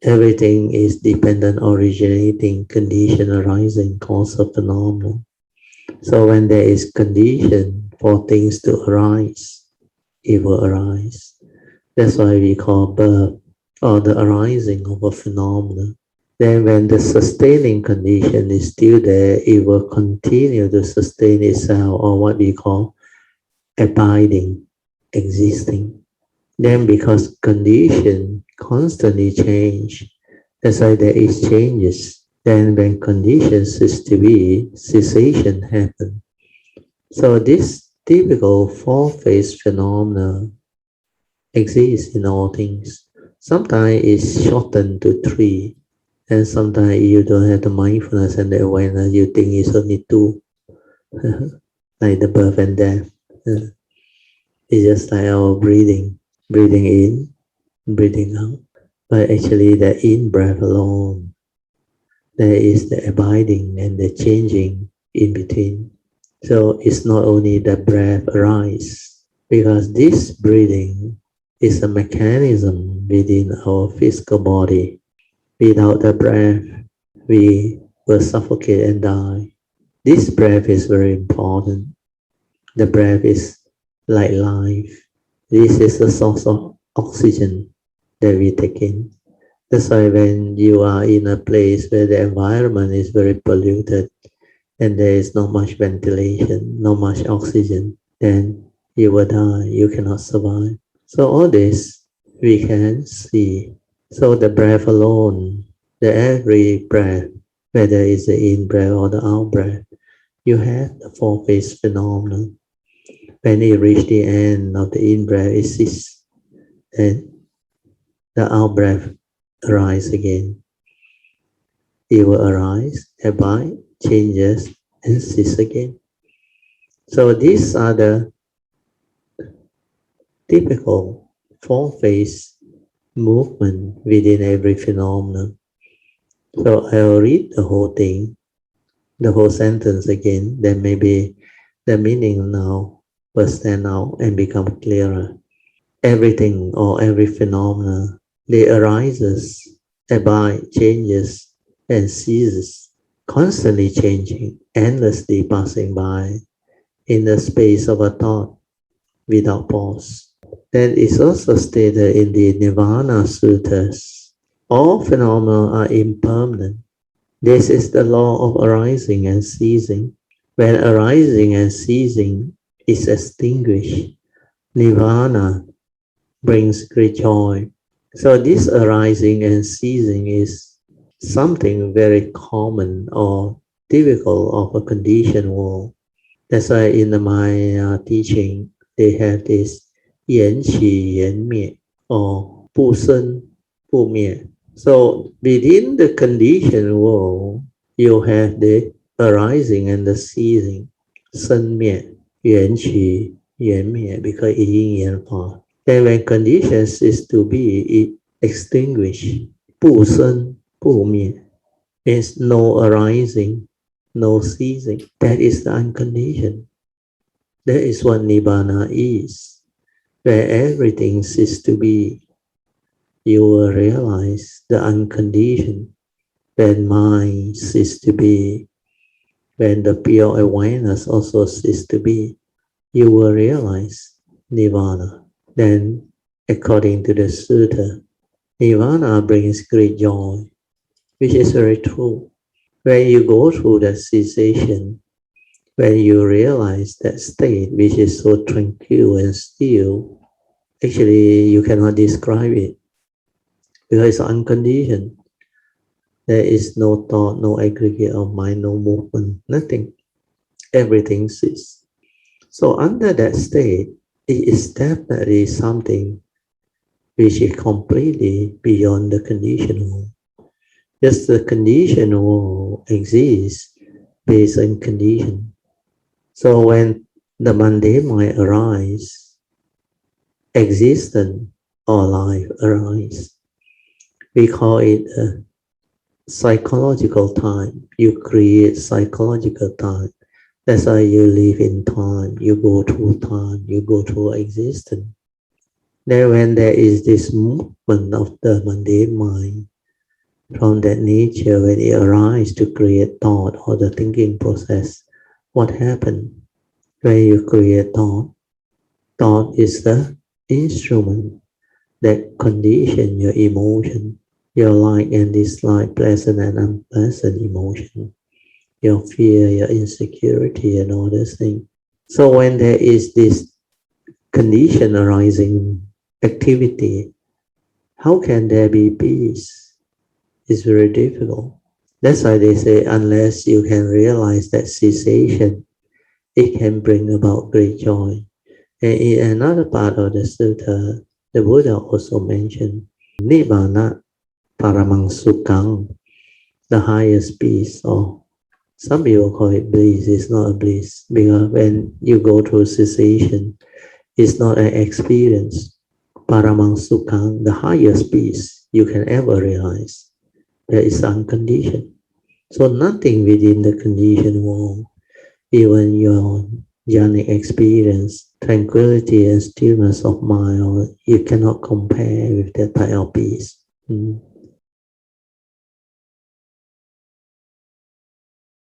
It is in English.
Everything is dependent, originating, condition arising, cause of phenomenon. So when there is condition for things to arise, it will arise. That's why we call birth or the arising of a phenomenon. Then when the sustaining condition is still there, it will continue to sustain itself, or what we call abiding, existing. Then because condition constantly change, that's why there is changes. Then when conditions cease to be, cessation happen. So this typical four-phase phenomena exists in all things. Sometimes it's shortened to three, and sometimes you don't have the mindfulness and the awareness, you think it's only two, like the birth and death. It's just like our breathing in, breathing out. But actually the in-breath alone, there is the abiding and the changing in between. So it's not only the breath arise, because this breathing is a mechanism within our physical body. Without the breath, we will suffocate and die. This breath is very important. The breath is like life. This is the source of oxygen that we take in. That's why when you are in a place where the environment is very polluted and there is not much ventilation, not much oxygen, then you will die, you cannot survive. So all this we can see. So the breath alone, the every breath, whether it's the in-breath or the out-breath, you have the four-phase phenomenon. When it reaches the end of the in-breath, it ceases, and the out-breath arises again. It will arise, abide, changes, and cease again. So these are the typical four-phase movement within every phenomenon. So I'll read the whole thing, the whole sentence again, then maybe the meaning now will stand out and become clearer. Everything or every phenomena, they arises, abide, changes, and ceases, constantly changing, endlessly passing by in the space of a thought without pause. Then it's also stated in the Nirvana Sutras. All phenomena are impermanent. This is the law of arising and ceasing. When arising and ceasing is extinguished, Nirvana brings great joy. So this arising and ceasing is something very common or typical of a conditioned world. That's why in my teaching, they have this 缘起缘灭 or 不生不灭. So within the conditioned world, you have the arising and the ceasing, 生灭, 缘起缘灭, because 一因缘法. Then when conditions is to be, it extinguish, 不生不灭, means no arising, no ceasing. That is the unconditioned. That is what Nibbana is, where everything ceases to be. You will realize the unconditioned. When mind ceases to be, when the pure awareness also ceases to be, you will realize Nirvana. Then, according to the Sutra, Nirvana brings great joy, which is very true. When you go through that cessation, when you realize that state which is so tranquil and still, actually you cannot describe it because it's unconditioned. There is no thought, no aggregate of mind, no movement, nothing. Everything ceases. So under that state, it is definitely something which is completely beyond the conditional. Just the conditional exists based on condition. So when the mundane mind arises, existence or life arises. We call it a psychological time. You create psychological time. That's why you live in time. You go through time. You go through existence. Then when there is this movement of the mundane mind, From that nature, when it arises to create thought or the thinking process, what happened? When you create thought, thought is the instrument that condition your emotion, your like and dislike, pleasant and unpleasant emotion, your fear, your insecurity, and all those things. So when there is this condition arising activity, how can there be peace? It's very difficult. That's why they say unless you can realize that cessation, it can bring about great joy. And in another part of the Sutra, the Buddha also mentioned Nibbana Paramang Sukhang, the highest peace, or some people call it bliss. It's not a bliss because when you go through cessation, it's not an experience. Paramang Sukhang, the highest peace you can ever realize, that is unconditioned. So nothing within the conditioned world, even your jhanic experience, tranquility and stillness of mind, you cannot compare with that type of peace.